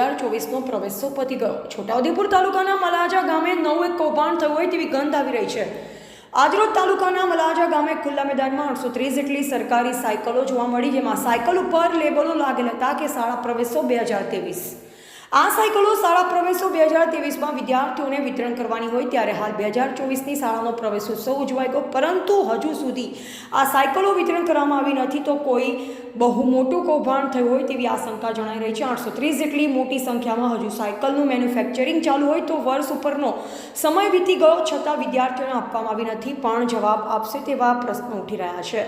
2024નો પ્રવેશો પતી ગયો। છોટાઉદેપુર તાલુકાના મલાજા ગામે નવું એક કૌભાંડ થયું હોય તેવી ગંધ આવી રહી છે। આજરોજ તાલુકાના મલાજા ગામે ખુલ્લા મેદાનમાં 830 જેટલી સરકારી સાયકલો જોવા મળી, જેમાં સાયકલ ઉપર લેબલો લાગેલ હતા કે શાળા પ્રવેશો 2023। આ સાયકલો શાળા પ્રવેશો 2023માં વિદ્યાર્થીઓને વિતરણ કરવાની હોય, ત્યારે હાલ 2024ની શાળાનો પ્રવેશોત્સવ ઉજવાઈ ગયો, પરંતુ હજુ સુધી આ સાયકલો વિતરણ કરવામાં આવી નથી, તો કોઈ બહુ મોટું કૌભાંડ થયું હોય તેવી આશંકા જણાઈ રહી છે। 830 જેટલી મોટી સંખ્યામાં હજુ સાયકલનું મેન્યુફેક્ચરિંગ ચાલુ હોય તો વર્ષ ઉપરનો સમય વીતી ગયો છતાં વિદ્યાર્થીઓને આપવામાં આવી નથી, પણ જવાબ આપશે તેવા પ્રશ્નો ઉઠી રહ્યા છે।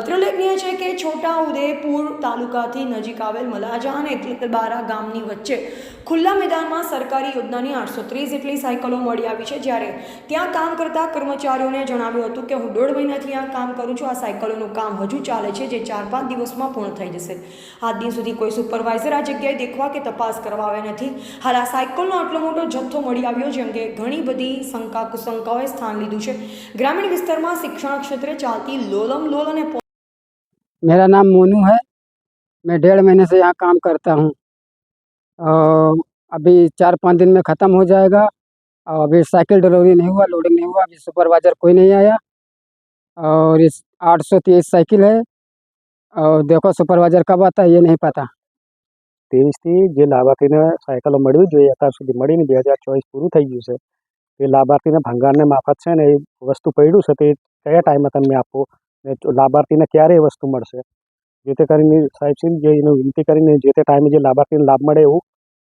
અત્રે ઉલ્લેખનીય છે કે છોટાઉદેપુર તાલુકાથી નજીક આવેલ મલાજા અને એકલબારા ગામની વચ્ચે ખુલ્લા મેદાનમાં સરકારી યોજનાની 830 જેટલી સાયકલો મળી આવી છે, જ્યારે ત્યાં કામ કરતા કર્મચારીઓને જણાવ્યું હતું કે હું 1.5 મહિનાથી આ કામ કરું છું, આ સાયકલોનું કામ હજુ ચાલે છે, જે 4-5 દિવસમાં પૂર્ણ થઈ જશે। આજ દિન સુધી કોઈ સુપરવાઇઝર આ જગ્યાએ દેખવા કે તપાસ કરવા આવ્યા નથી। હાલ આ સાયકલનો આટલો મોટો જથ્થો મળી આવ્યો, જેમ કે ઘણી બધી શંકા કુશંકાઓએ સ્થાન લીધું છે। ગ્રામીણ વિસ્તારમાં શિક્ષણ ક્ષેત્રે ચાલતી લોલમ લોલ અને मेरा नाम मोनू है। मैं 1.5 महीने से यहाँ काम करता हूँ और अभी 4-5 दिन में ख़त्म हो जाएगा। और अभी साइकिल डिलीवरी नहीं हुआ, लोडिंग नहीं हुआ, अभी सुपरवाइज़र कोई नहीं आया। और इस 830 साइकिल है और देखो सुपरवाइज़र कब आता है ये नहीं पता। 23થી જે લાભાર્થીને સાયકલો મળવી જોઈએ અત્યાર સુધી મળી નહીં, 2024 પૂરું થઈ ગયું છે। એ લાભાર્થીને ભંગારને માફક છે ને એ વસ્તુ પડ્યું છે, તે કયા ટાઈમે તમે આપો ને લાભાર્થીને ક્યારે એ વસ્તુ મળશે, જેથી કરીને સાહેબશ્રી જે એનું વિનંતી કરીને જે તે ટાઈમે જે લાભાર્થીને લાભ મળે એવું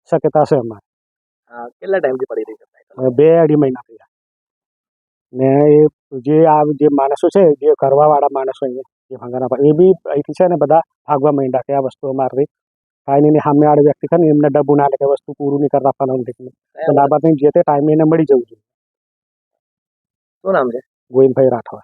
શક્યતા છે અમારે। કેટલા ટાઈમથી પડી રહી છે સાયકલ? 2-2.5 મહિના થયા ને એ જે માણસો છે, જે કરવાવાળા માણસો અહીંયા જે ભંગારના એ બી અહીંથી છે ને બધા ભાગવા માંડ્યા કે આ વસ્તુ અમારી થાય નહીં, સામેવાળી વ્યક્તિ છે ને એમને ડબ્બુ ના લે કે વસ્તુ પૂરું નહીં કરતા ફલાણું, તો લાભાર્થીને જે તે ટાઈમે એને મળી જવું જોઈએ। શું નામ છે? ગોવિંદભાઈ રાઠવા।